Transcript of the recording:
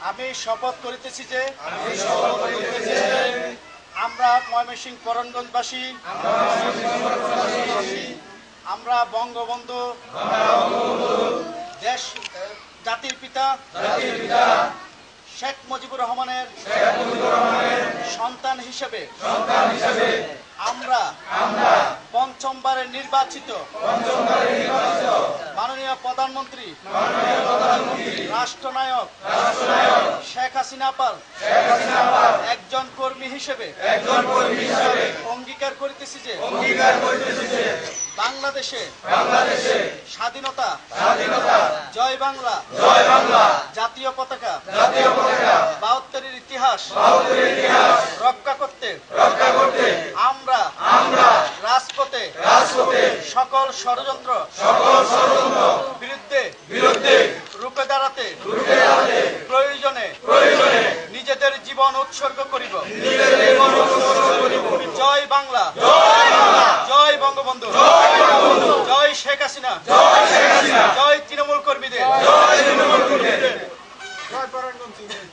আমি শপথ করিতেছি যে আমরা ময়মনসিংহ করণগঞ্জবাসী আমরা বঙ্গবন্ধু দেশ জাতির পিতা শেখ মুজিবুর রহমানের সন্তান হিসেবে আমরা পঞ্চমবারের নির্বাচিত মাননীয় প্রধানমন্ত্রী রাষ্ট্রনায়ক শেখ হাসিনা আপার একজন কর্মী হিসেবে অঙ্গীকার করিতেছি যে বাংলাদেশে স্বাধীনতা জয় বাংলা জাতীয় পতাকা ৭২-এর ইতিহাস রক্ষা করতে আমরা রাজপথে সকল ষড়যন্ত্র বিরুদ্ধে রূপে দাঁড়াতে প্রয়োজনে নিজেদের জীবন উৎসর্গ করিব। জয় বাংলা, জয় বঙ্গবন্ধু, জয় শেখ হাসিনা।